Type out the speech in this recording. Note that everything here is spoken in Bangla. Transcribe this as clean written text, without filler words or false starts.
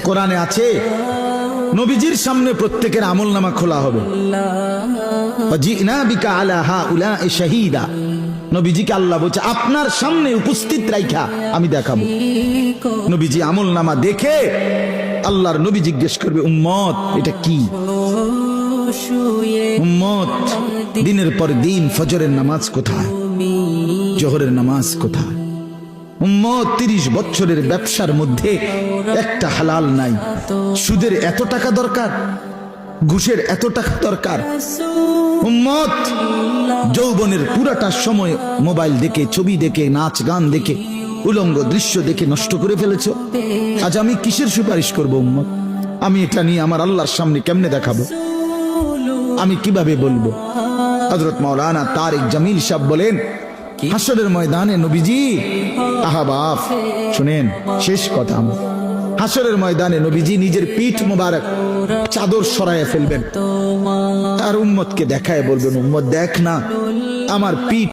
কোরআনে আছে নবীজির সামনে প্রত্যেকের আমলনামা খোলা হবে। নবীজিকে আল্লাহ বলছে আপনার সামনে উপস্থিত রাইখা আমি দেখাবো। নবীজি আমলনামা দেখে আল্লাহর নবী জিজ্ঞেস করবে উম্মত এটা কি? উম্মত দিনের পর দিন ফজরের নামাজ কোথায়, জোহরের নামাজ কোথায়? উম্মত 30 বছরের ব্যবসার মধ্যে একটা হালাল নাই। সুদের এত টাকা দরকার, ঘুষের এত টাকা দরকার। উম্মত যৌবনের পুরাটা সময় মোবাইল দেখে, ছবি দেখে, নাচ গান দেখে, উলঙ্গ দৃশ্য দেখে নষ্ট করে ফেলেছো। আজ আমি কিসের সুপারিশ করব উম্মত? আমি এটা নিয়ে আমার আল্লাহর সামনে কেমনে দেখাবো? আমি কিভাবে বলবো? হযরত মাওলানা তারিক জামিল সাহেব বলেন হাসরের ময়দানে নবীজি আহবাব শুনেন, শেষ কথা, হাসরের ময়দানে নবীজি নিজের পিঠ মোবারক চাদর সরাইয়া ফেলবেন আর উম্মতকে দেখায় বলবেন উম্মত দেখ না আমার পিঠ